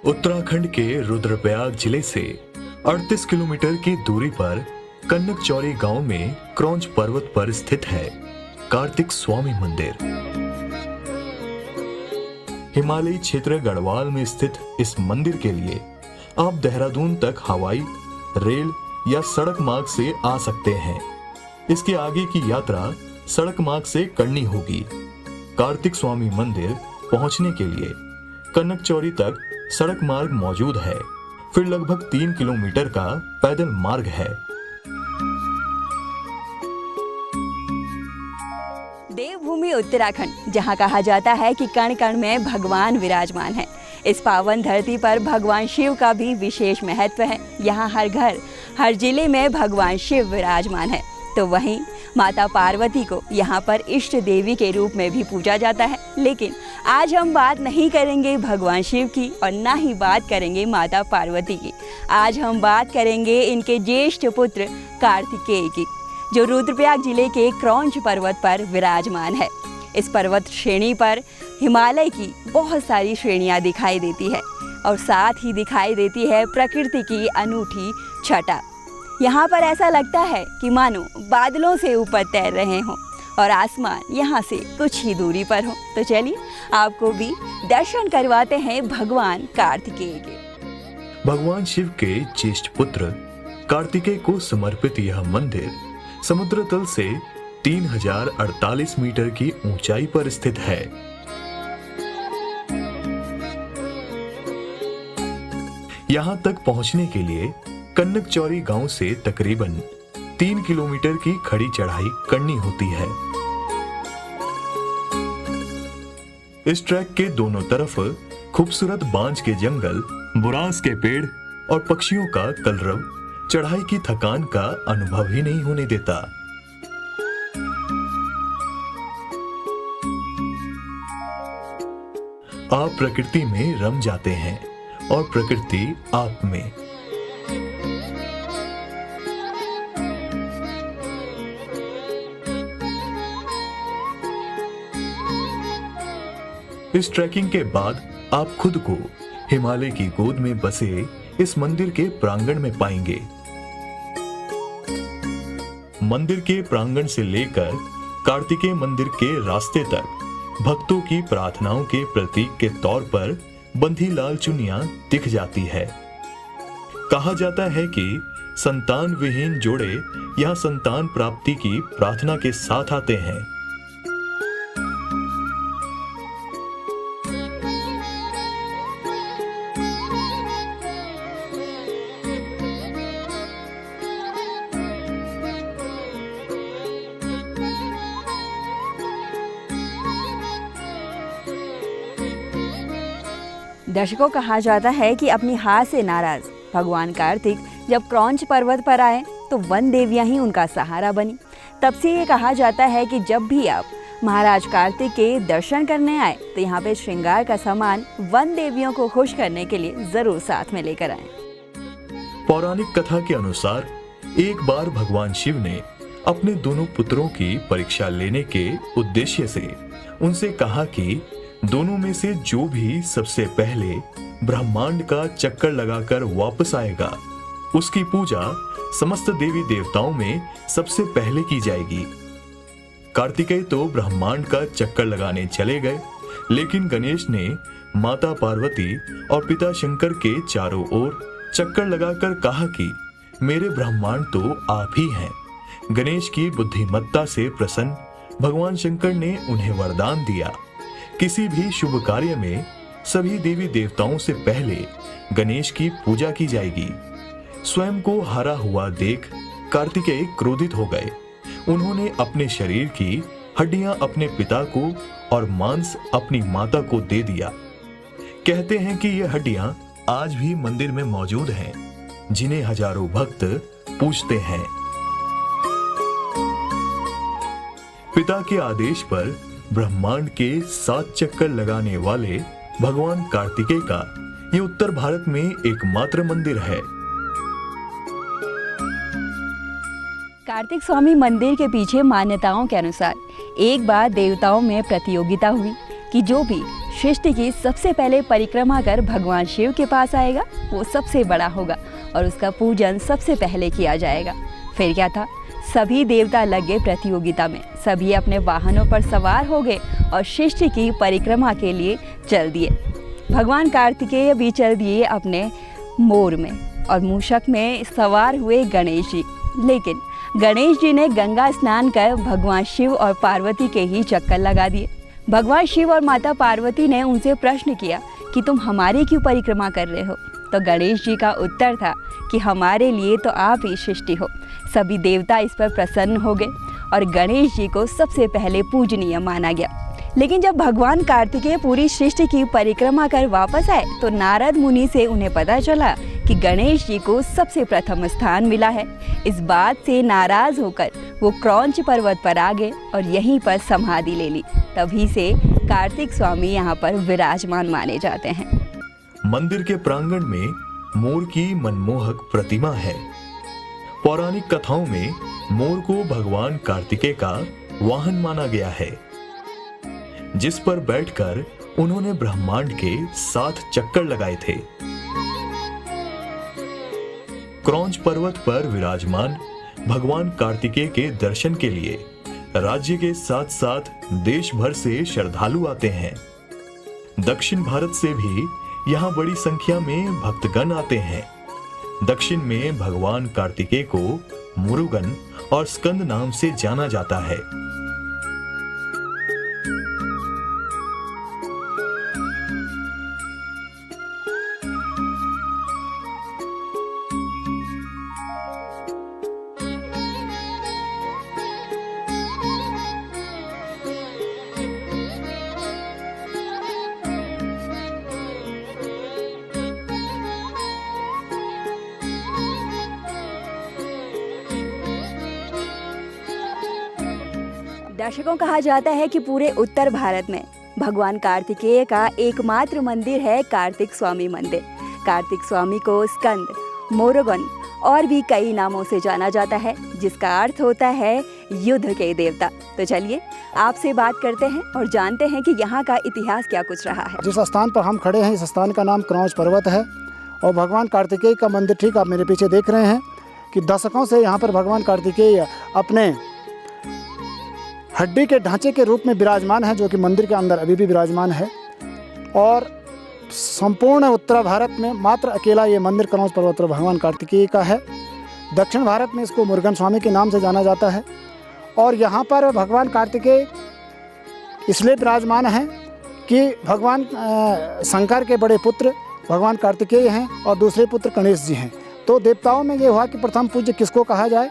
उत्तराखंड के रुद्रप्रयाग जिले से 38 किलोमीटर की दूरी पर कनकचौरी गांव में क्रौंच पर्वत पर स्थित है कार्तिक स्वामी मंदिर। हिमालयी क्षेत्र गढ़वाल में स्थित इस मंदिर के लिए आप देहरादून तक हवाई, रेल या सड़क मार्ग से आ सकते हैं। इसके आगे की यात्रा सड़क मार्ग से करनी होगी। कार्तिक स्वामी मंदिर पहुंचने के लिए कनकचौरी तक सड़क मार्ग मौजूद है, फिर लगभग 3 किलोमीटर का पैदल मार्ग है। देवभूमि उत्तराखंड, जहां कहा जाता है कि कण कण में भगवान विराजमान है। इस पावन धरती पर भगवान शिव का भी विशेष महत्व है। यहाँ हर घर, हर जिले में भगवान शिव विराजमान है। तो वहीं माता पार्वती को यहाँ पर इष्ट देवी के रूप में भी पूजा जाता है। लेकिन आज हम बात नहीं करेंगे भगवान शिव की और ना ही बात करेंगे माता पार्वती की। आज हम बात करेंगे इनके ज्येष्ठ पुत्र कार्तिकेय की, जो रुद्रप्रयाग जिले के क्रौंच पर्वत पर विराजमान है। इस पर्वत श्रेणी पर हिमालय की बहुत सारी श्रेणियाँ दिखाई देती है और साथ ही दिखाई देती है प्रकृति की अनूठी छटा। यहाँ पर ऐसा लगता है कि मानो बादलों से ऊपर तैर रहे हों और आसमान यहाँ से कुछ ही दूरी पर हो। तो चलिए आपको भी दर्शन करवाते हैं भगवान कार्तिकेय के। भगवान शिव के ज्येष्ठ पुत्र कार्तिकेय को समर्पित यह मंदिर समुद्र तल से 3048 मीटर की ऊंचाई पर स्थित है। यहाँ तक पहुँचने के लिए कनकचौरी गांव से तकरीबन 3 किलोमीटर की खड़ी चढ़ाई करनी होती है। इस ट्रैक के दोनों तरफ खूबसूरत बांज के जंगल, बुरांस के पेड़ और पक्षियों का कलरव चढ़ाई की थकान का अनुभव ही नहीं होने देता। आप प्रकृति में रम जाते हैं और प्रकृति आप में। इस ट्रैकिंग के बाद आप खुद को हिमालय की गोद में बसे इस मंदिर के प्रांगण में पाएंगे। मंदिर के प्रांगण से लेकर कार्तिकेय मंदिर के रास्ते तक भक्तों की प्रार्थनाओं के प्रतीक के तौर पर बंधी लाल चुनियां दिख जाती है। कहा जाता है कि संतान विहीन जोड़े यहाँ संतान प्राप्ति की प्रार्थना के साथ आते हैं। दर्शकों, कहा जाता है कि अपनी हार से नाराज भगवान कार्तिक जब क्रौंच पर्वत पर आए तो वन देवियां ही उनका सहारा बनी। तब से ये कहा जाता है कि जब भी आप महाराज कार्तिक के दर्शन करने आए तो यहाँ पे श्रृंगार का सामान वन देवियों को खुश करने के लिए जरूर साथ में लेकर आए। पौराणिक कथा के अनुसार एक बार भगवान शिव ने अपने दोनों पुत्रों की परीक्षा लेने के उद्देश्य से उनसे कहा कि दोनों में से जो भी सबसे पहले ब्रह्मांड का चक्कर लगाकर वापस आएगा, उसकी पूजा समस्त देवी देवताओं में सबसे पहले की जाएगी। कार्तिकेय तो ब्रह्मांड का चक्कर लगाने चले गए, लेकिन गणेश ने माता पार्वती और पिता शंकर के चारों ओर चक्कर लगाकर कहा कि मेरे ब्रह्मांड तो आप ही हैं। गणेश की बुद्धिमत्ता से प्रसन्न भगवान शंकर ने उन्हें वरदान दिया, किसी भी शुभ कार्य में सभी देवी देवताओं से पहले गणेश की पूजा की जाएगी। स्वयं को हारा हुआ देख कार्तिकेय क्रोधित हो गए। उन्होंने अपने शरीर की हड्डियां अपने पिता को और मांस अपनी माता को दे दिया। कहते हैं कि ये हड्डियां आज भी मंदिर में मौजूद हैं, जिन्हें हजारों भक्त पूजते हैं। पिता के आदेश पर ब्रह्मांड के 7 चक्कर लगाने वाले भगवान कार्तिकेय का ये उत्तर भारत में एकमात्र मंदिर है। कार्तिक स्वामी मंदिर के पीछे मान्यताओं के अनुसार एक बार देवताओं में प्रतियोगिता हुई, कि जो भी सृष्टि की सबसे पहले परिक्रमा कर भगवान शिव के पास आएगा वो सबसे बड़ा होगा और उसका पूजन सबसे पहले किया जाएगा। फिर क्या था, सभी देवता लग गए प्रतियोगिता में। सभी अपने वाहनों पर सवार हो गए और सृष्टि की परिक्रमा के लिए चल दिए। भगवान कार्तिकेय भी चल दिए अपने मोर में और मूषक में सवार हुए गणेश जी। लेकिन गणेश जी ने गंगा स्नान कर भगवान शिव और पार्वती के ही चक्कर लगा दिए। भगवान शिव और माता पार्वती ने उनसे प्रश्न किया कि तुम हमारी क्यों परिक्रमा कर रहे हो। तो गणेश जी का उत्तर था कि हमारे लिए तो आप ही सृष्टि हो। सभी देवता इस पर प्रसन्न हो गए और गणेश जी को सबसे पहले पूजनीय माना गया। लेकिन जब भगवान कार्तिकेय पूरी सृष्टि की परिक्रमा कर वापस आए तो नारद मुनि से उन्हें पता चला कि गणेश जी को सबसे प्रथम स्थान मिला है। इस बात से नाराज होकर वो क्रौंच पर्वत पर आ गए और यहीं पर समाधि ले ली। तभी से कार्तिक स्वामी यहाँ पर विराजमान माने जाते हैं। मंदिर के प्रांगण में मोर की मनमोहक प्रतिमा है। पौराणिक कथाओं में मोर को भगवान कार्तिकेय का वाहन माना गया है, जिस पर बैठकर उन्होंने ब्रह्मांड के 7 चक्कर लगाए थे। क्रौंच पर्वत पर विराजमान भगवान कार्तिकेय के दर्शन के लिए राज्य के साथ साथ देश भर से श्रद्धालु आते हैं। दक्षिण भारत से भी यहाँ बड़ी संख्या में भक्तगण आते हैं। दक्षिण में भगवान कार्तिकेय को मुरुगन और स्कंद नाम से जाना जाता है। दर्शकों, कहा जाता है कि पूरे उत्तर भारत में भगवान कार्तिकेय का एकमात्र मंदिर है कार्तिक स्वामी मंदिर। कार्तिक स्वामी को स्कंद, मोरगन और भी कई नामों से जाना जाता है, जिसका अर्थ होता है युद्ध के देवता। तो चलिए आपसे बात करते हैं और जानते हैं कि यहाँ का इतिहास क्या कुछ रहा है। जिस स्थान पर हम खड़े हैं, इस स्थान का नाम क्रौंच पर्वत है और भगवान कार्तिकेय का मंदिर ठीक आप मेरे पीछे देख रहे हैं कि दशकों से यहाँ पर भगवान कार्तिकेय अपने हड्डी के ढांचे के रूप में विराजमान है, जो कि मंदिर के अंदर अभी भी विराजमान है। और संपूर्ण उत्तर भारत में मात्र अकेला ये मंदिर क्रौंच पर्वत पर भगवान कार्तिकेय का है। दक्षिण भारत में इसको मुरुगन स्वामी के नाम से जाना जाता है। और यहाँ पर भगवान कार्तिकेय इसलिए विराजमान हैं कि भगवान शंकर के बड़े पुत्र भगवान कार्तिकेय हैं और दूसरे पुत्र गणेश जी हैं। तो देवताओं में ये हुआ कि प्रथम पूज्य किसको कहा जाए,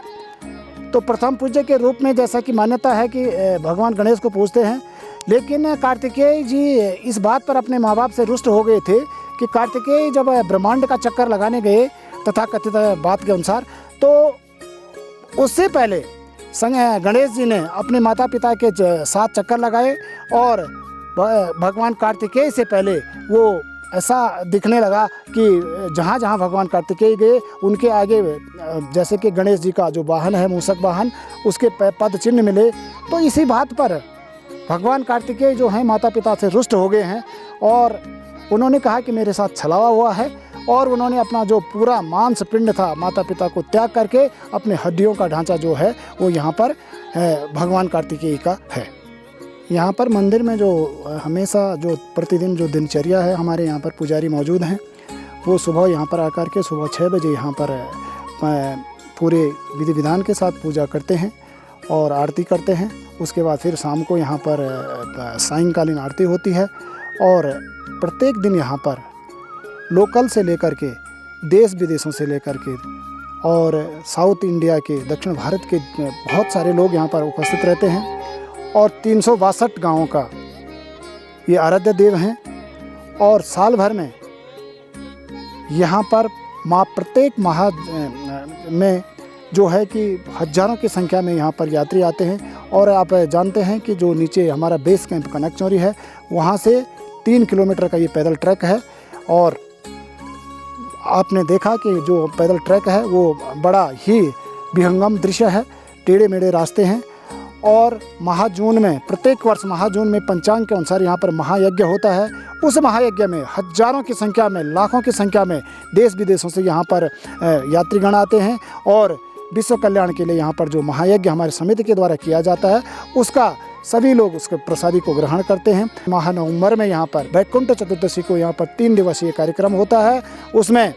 तो प्रथम पूज्य के रूप में जैसा कि मान्यता है कि भगवान गणेश को पूजते हैं। लेकिन कार्तिकेय जी इस बात पर अपने माँ बाप से रुष्ट हो गए थे कि कार्तिकेय जब ब्रह्मांड का चक्कर लगाने गए तथा कथित बात के अनुसार, तो उससे पहले गणेश जी ने अपने माता पिता के 7 चक्कर लगाए और भगवान कार्तिकेय से पहले वो ऐसा दिखने लगा कि जहाँ जहाँ भगवान कार्तिकेय गए उनके आगे जैसे कि गणेश जी का जो वाहन है मूषक वाहन, उसके पद चिन्ह मिले। तो इसी बात पर भगवान कार्तिकेय जो हैं माता पिता से रुष्ट हो गए हैं और उन्होंने कहा कि मेरे साथ छलावा हुआ है, और उन्होंने अपना जो पूरा मांस पिंड था माता पिता को त्याग करके अपने हड्डियों का ढांचा जो है वो यहाँ पर भगवान कार्तिकेय का है। यहाँ पर मंदिर में जो हमेशा जो प्रतिदिन जो दिनचर्या है, हमारे यहाँ पर पुजारी मौजूद हैं। वो सुबह यहाँ पर आकर के सुबह 6 बजे यहाँ पर पूरे विधि विधान के साथ पूजा करते हैं और आरती करते हैं। उसके बाद फिर शाम को यहाँ पर सायंकालीन आरती होती है। और प्रत्येक दिन यहाँ पर लोकल से लेकर के देश विदेशों से लेकर के और साउथ इंडिया के, दक्षिण भारत के बहुत सारे लोग यहाँ पर उपस्थित रहते हैं। और 362 गाँवों का ये आराध्य देव हैं। और साल भर में यहाँ पर प्रत्येक माह में जो है कि हजारों की संख्या में यहाँ पर यात्री आते हैं। और आप जानते हैं कि जो नीचे हमारा बेस कैंप कनकचौरी है, वहाँ से 3 किलोमीटर का ये पैदल ट्रैक है। और आपने देखा कि जो पैदल ट्रैक है वो बड़ा ही विहंगम दृश्य है, टेढ़े मेढ़े रास्ते हैं। और महाजून में, प्रत्येक वर्ष महाजून में पंचांग के अनुसार यहाँ पर महायज्ञ होता है। उस महायज्ञ में हजारों की संख्या में, लाखों की संख्या में देश विदेशों से यहाँ पर यात्रीगण आते हैं और विश्व कल्याण के लिए यहाँ पर जो महायज्ञ हमारे समिति के द्वारा किया जाता है उसका सभी लोग उसके प्रसादी को ग्रहण करते हैं। माह नवंबर में यहाँ पर वैकुंठ चतुर्दशी को यहाँ पर 3 दिवसीय कार्यक्रम होता है। उसमें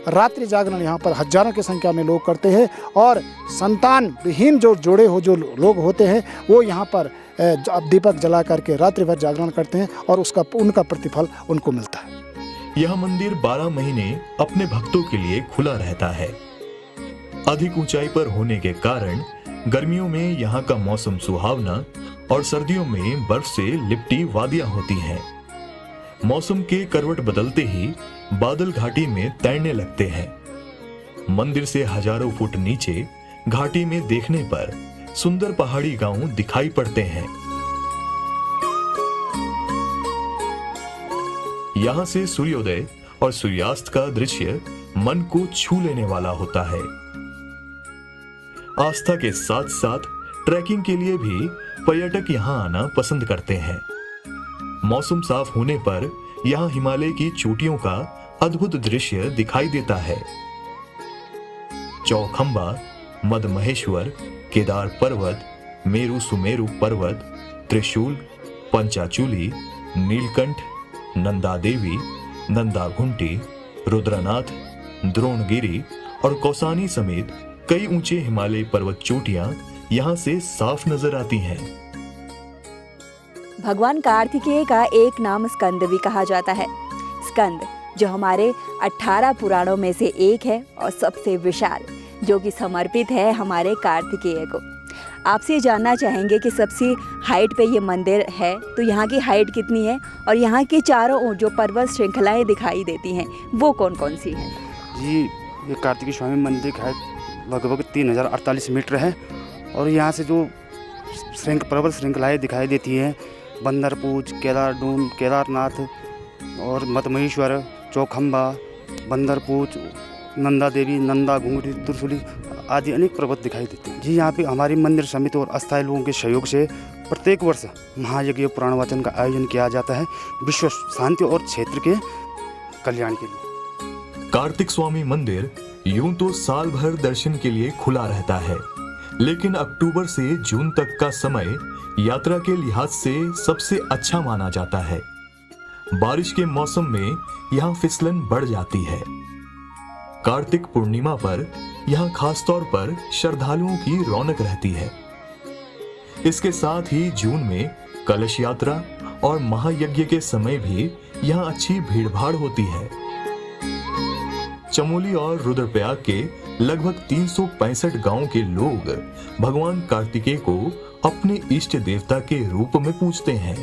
रात्रि जागरण यहाँ पर हजारों की संख्या में लोग करते हैं और संतान विहीन जो जोड़े हो जो लोग होते हैं वो यहाँ पर दीपक जला करके रात्रि भर जागरण करते हैं और उनका प्रतिफल उनको मिलता है। यह मंदिर 12 महीने अपने भक्तों के लिए खुला रहता है। अधिक ऊंचाई पर होने के कारण गर्मियों में यहाँ का मौसम सुहावना और सर्दियों में बर्फ से लिपटी वादियां होती हैं। मौसम के करवट बदलते ही बादल घाटी में तैरने लगते हैं। मंदिर से हजारों फुट नीचे घाटी में देखने पर सुंदर पहाड़ी गांव दिखाई पड़ते हैं। यहाँ से सूर्योदय और सूर्यास्त का दृश्य मन को छू लेने वाला होता है। आस्था के साथ साथ ट्रैकिंग के लिए भी पर्यटक यहाँ आना पसंद करते हैं। मौसम साफ होने पर यहाँ हिमालय की चोटियों का अद्भुत दृश्य दिखाई देता है। चौखंबा, मदमहेश्वर, केदार पर्वत, मेरु सुमेरु पर्वत, त्रिशूल, पंचाचूली, नीलकंठ, नंदा देवी, नंदा घुंटी, रुद्रनाथ, द्रोणगिरी और कौसानी समेत कई ऊंचे हिमालय पर्वत चोटियां यहाँ से साफ नजर आती हैं। भगवान कार्तिकेय का एक नाम स्कंद भी कहा जाता है। स्कंद जो हमारे 18 पुराणों में से एक है और सबसे विशाल, जो कि समर्पित है हमारे कार्तिकेय को। आपसे जानना चाहेंगे कि सबसे हाइट पे ये मंदिर है तो यहाँ की हाइट कितनी है और यहाँ के चारों ओर जो पर्वत श्रृंखलाएं दिखाई देती हैं वो कौन कौन सी हैं? जी, ये कार्तिकेय स्वामी मंदिर की हाइट लगभग 3048 मीटर है और यहाँ से जो पर्वत श्रृंखलाएँ दिखाई देती हैं, बंदरपूज, केदारडून, केदारनाथ और मदमहेश्वर, चौखंबा, बंदरपूज, नंदा देवी, नंदा घुंगटी, त्रिशूली आदि अनेक पर्वत दिखाई देते हैं। जी, यहाँ पे हमारी मंदिर समिति और अस्थायी लोगों के सहयोग से प्रत्येक वर्ष महायज्ञ पुराण वाचन का आयोजन किया जाता है, विश्व शांति और क्षेत्र के कल्याण के लिए। कार्तिक स्वामी मंदिर यूं तो साल भर दर्शन के लिए खुला रहता है, लेकिन अक्टूबर से जून तक का समय यात्रा के लिहाज से सबसे अच्छा माना जाता है। बारिश के मौसम में यहाँ फिसलन बढ़ जाती है। कार्तिक पूर्णिमा पर यहाँ खास तौर पर श्रद्धालुओं की रौनक रहती है। इसके साथ ही जून में कलश यात्रा और महायज्ञ के समय भी यहाँ अच्छी भीड़भाड़ होती है। चमोली और रुद्रप्रयाग के लगभग 365 गांव के लोग भगवान कार्तिकेय को अपने इष्ट देवता के रूप में पूजते हैं।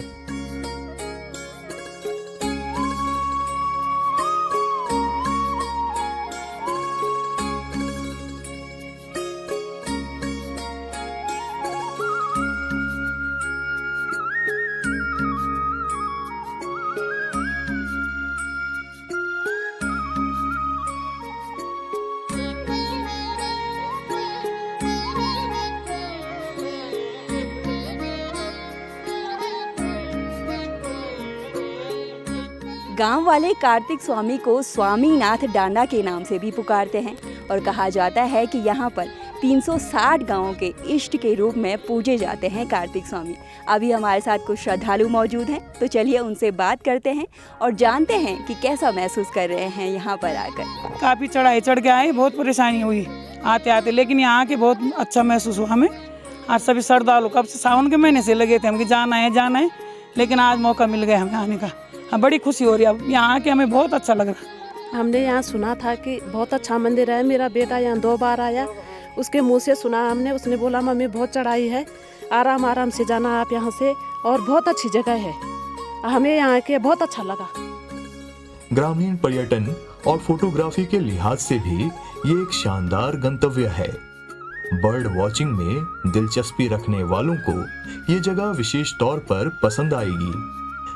गांव वाले कार्तिक स्वामी को स्वामीनाथ डांडा के नाम से भी पुकारते हैं और कहा जाता है कि यहाँ पर 360 गांवों के इष्ट के रूप में पूजे जाते हैं कार्तिक स्वामी। अभी हमारे साथ कुछ श्रद्धालु मौजूद हैं, तो चलिए उनसे बात करते हैं और जानते हैं कि कैसा महसूस कर रहे हैं यहाँ पर आकर। काफ़ी चढ़ाई चढ़ के आए, बहुत परेशानी हुई आते आते, लेकिन यहाँ आके बहुत अच्छा महसूस हुआ हमें। आज सभी श्रद्धालु कब से सावन के महीने से लगे थे हम कि जाना है, लेकिन आज मौका मिल गया हमें आने का। हाँ, बड़ी खुशी हो रही है। अब यहाँ आके हमें बहुत अच्छा लग रहा है। हमने यहाँ सुना था कि बहुत अच्छा मंदिर है। मेरा बेटा यहाँ 2 बार आया, उसके मुंह से सुना हमने, उसने बोला मम्मी बहुत चढ़ाई है, आराम आराम से जाना आप यहाँ से, और बहुत अच्छी जगह है। हमें यहाँ के बहुत अच्छा लगा। ग्रामीण पर्यटन और फोटोग्राफी के लिहाज से भी ये एक शानदार गंतव्य है। बर्ड वॉचिंग में दिलचस्पी रखने वालों को ये जगह विशेष तौर पर पसंद आएगी।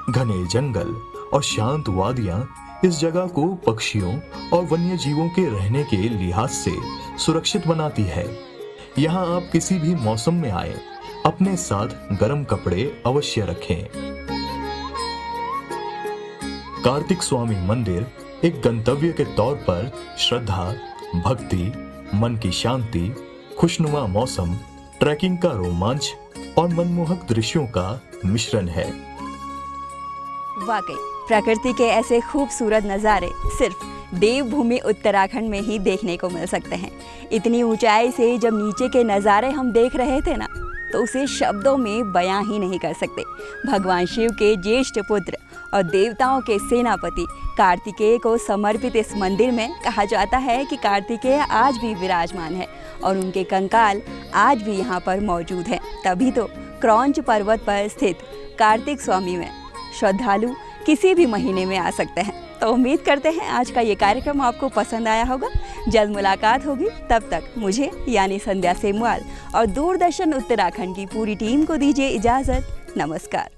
घने जंगल और शांत वादियां इस जगह को पक्षियों और वन्य जीवों के रहने के लिहाज से सुरक्षित बनाती है। यहाँ आप किसी भी मौसम में आए, अपने साथ गर्म कपड़े अवश्य रखें। कार्तिक स्वामी मंदिर एक गंतव्य के तौर पर श्रद्धा, भक्ति, मन की शांति, खुशनुमा मौसम, ट्रैकिंग का रोमांच और मनमोहक दृश्यों का मिश्रण है। वाकई प्रकृति के ऐसे खूबसूरत नज़ारे सिर्फ देवभूमि उत्तराखंड में ही देखने को मिल सकते हैं। इतनी ऊंचाई से जब नीचे के नज़ारे हम देख रहे थे ना, तो उसे शब्दों में बयां ही नहीं कर सकते। भगवान शिव के ज्येष्ठ पुत्र और देवताओं के सेनापति कार्तिकेय को समर्पित इस मंदिर में कहा जाता है कि कार्तिकेय आज भी विराजमान है और उनके कंकाल आज भी यहाँ पर मौजूद हैं। तभी तो क्रौंच पर्वत पर स्थित कार्तिक स्वामी में श्रद्धालु किसी भी महीने में आ सकते हैं। तो उम्मीद करते हैं आज का ये कार्यक्रम आपको पसंद आया होगा। जल्द मुलाकात होगी, तब तक मुझे यानी संध्या सेमवाल और दूरदर्शन उत्तराखंड की पूरी टीम को दीजिए इजाज़त। नमस्कार।